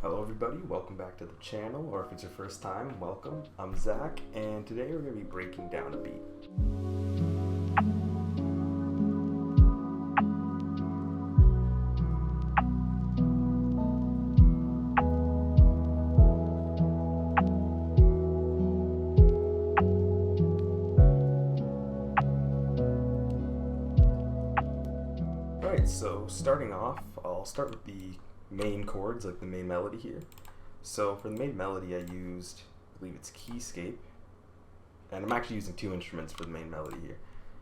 Hello everybody, welcome back to the channel, or if it's your first time, welcome. I'm Zach, and today we're going to be breaking down a beat. Alright, so starting off, I'll start with the main chords, like the main melody here. So for the main melody I used, I believe it's Keyscape, and I'm actually using two instruments for the main melody here.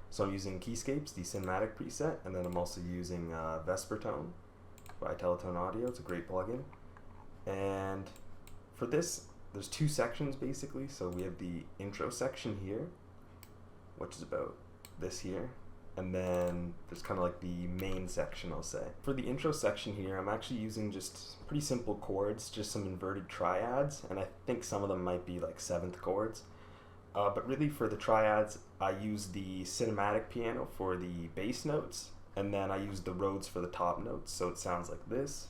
So I'm using Keyscape's, the cinematic preset, and then I'm also using Vespertone by Teletone Audio. It's a great plugin. And for this, there's two sections basically. So we have the intro section here, which is about this here. And then there's kind of like the main section, I'll say. For the intro section here, I'm actually using just pretty simple chords, just some inverted triads, and I think some of them might be like seventh chords. But really for the triads, I use the cinematic piano for the bass notes, and then I use the Rhodes for the top notes, so it sounds like this.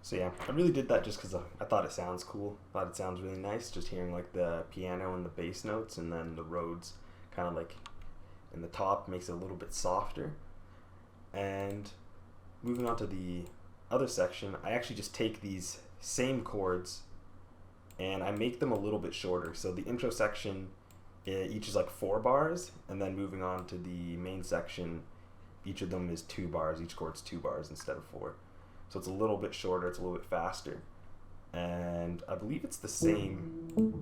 So yeah, I really did that just because I thought it sounds cool. I thought it sounds really nice, just hearing like the piano and the bass notes, and then the Rhodes kind of like in the top makes it a little bit softer. And moving on to the other section, I actually just take these same chords and I make them a little bit shorter. So the intro section, each is like 4 bars, and then moving on to the main section, each of them is 2 bars. Each chord's 2 bars instead of 4. So it's a little bit shorter, it's a little bit faster. And I believe it's the same,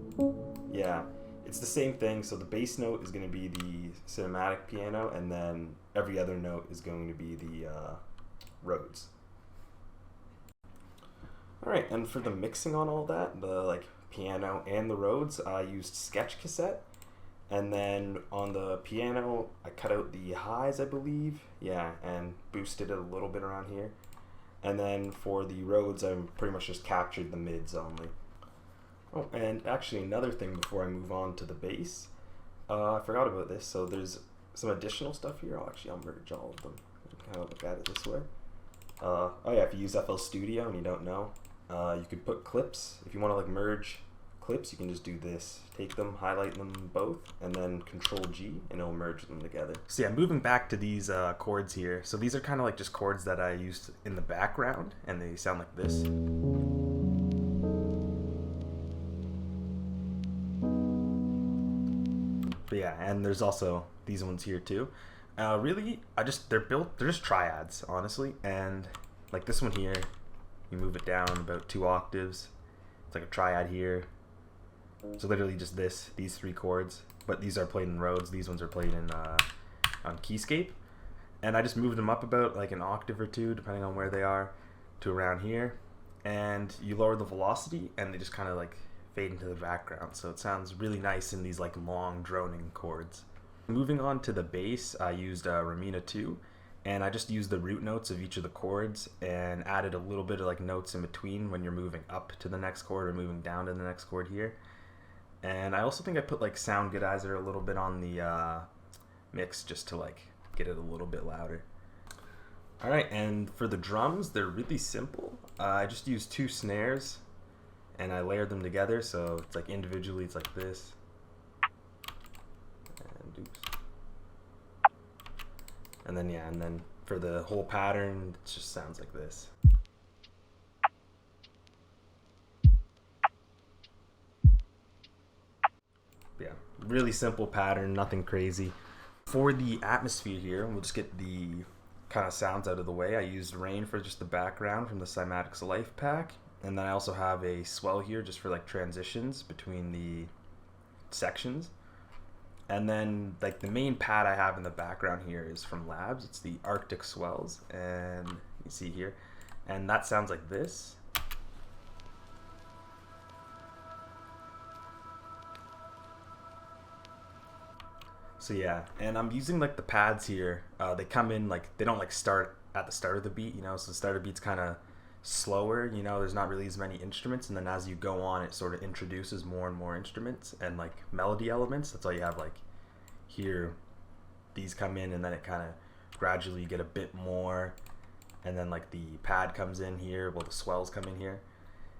yeah, it's the same thing. So the bass note is going to be the cinematic piano, and then every other note is going to be the Rhodes. Alright, and for the mixing on all that, the like piano and the Rhodes, I used Sketchcassette. And then on the piano, I cut out the highs, I believe, yeah, and boosted it a little bit around here. And then for the Rhodes, I pretty much just captured the mids only. Oh, and actually another thing before I move on to the bass, I forgot about this. So there's some additional stuff here. I'll merge all of them. Kind of look at it this way. Oh yeah, if you use flstudio and you don't know, you could put clips. If you want to like merge clips, you can just do this. Take them, highlight them both, and then Control G, and it'll merge them together. So yeah, moving back to these chords here. So these are kind of like just chords that I used in the background, and they sound like this. But yeah, and there's also these ones here too. Really, they're just triads, honestly. And like this one here, you move it down about 2 octaves. It's like a triad here. So literally just these 3 chords, but these are played in Rhodes. These ones are played in on Keyscape, and I just moved them up about like an octave or 2, depending on where they are, to around here. And you lower the velocity, and they just kind of like fade into the background. So it sounds really nice in these like long droning chords. Moving on to the bass, I used WremenaTwo, and I just used the root notes of each of the chords and added a little bit of like notes in between when you're moving up to the next chord or moving down to the next chord here. And I also think I put like sound goodizer a little bit on the mix just to like get it a little bit louder. Alright, and for the drums, they're really simple. I just used 2 snares and I layered them together, so it's like individually it's like this. And oops. And then yeah, and then for the whole pattern, it just sounds like this. Yeah, really simple pattern, nothing crazy. For the atmosphere here, we'll just get the kind of sounds out of the way. I used rain for just the background from the Cymatics Life pack, and then I also have a swell here just for like transitions between the sections. And then like the main pad I have in the background here is from Labs. It's the Arctic Swells, and you see here, and that sounds like this. So yeah, and I'm using like the pads here. They come in like, they don't like start at the start of the beat, you know, so the start of the beat's kind of slower, you know, there's not really as many instruments, and then as you go on, it sort of introduces more and more instruments and like melody elements. That's why you have like here, these come in, and then it kind of gradually get a bit more, and then like the pad comes in here, well the swells come in here,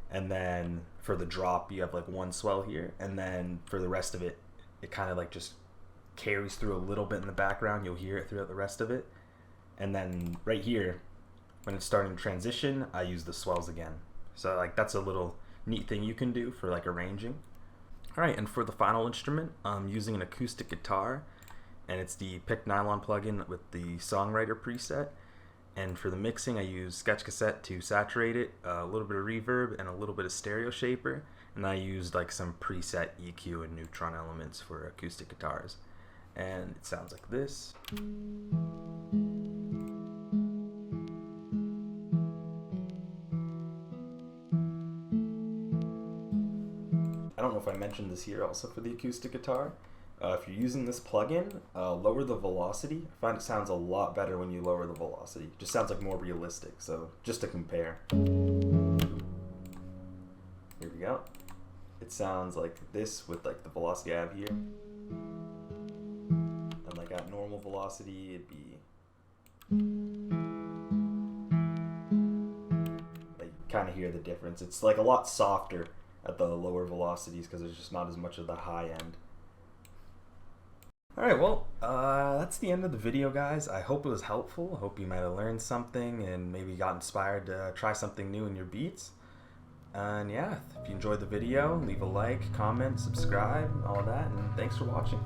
and then for the drop you have like one swell here, and then for the rest of it, it kind of like just carries through a little bit in the background. You'll hear it throughout the rest of it, and then right here when it's starting to transition, I use the swells again. So like that's a little neat thing you can do for like arranging. Alright, and for the final instrument, I'm using an acoustic guitar, and it's the Pick Nylon plugin with the Songwriter preset. And for the mixing, I use Sketchcassette to saturate it, a little bit of reverb, and a little bit of stereo shaper. And I used like some preset EQ and neutron elements for acoustic guitars. And it sounds like this. I don't know if I mentioned this here also for the acoustic guitar. If you're using this plugin, lower the velocity. I find it sounds a lot better when you lower the velocity. It just sounds like more realistic, so just to compare. Here we go. It sounds like this with like the velocity I have here. And like at normal velocity, it'd be like kind of hear the difference. It's like a lot softer at the lower velocities because there's just not as much of the high end. Alright, well, that's the end of the video, guys. I hope it was helpful. I hope you might have learned something and maybe got inspired to try something new in your beats. And yeah, if you enjoyed the video, leave a like, comment, subscribe, all that, and thanks for watching.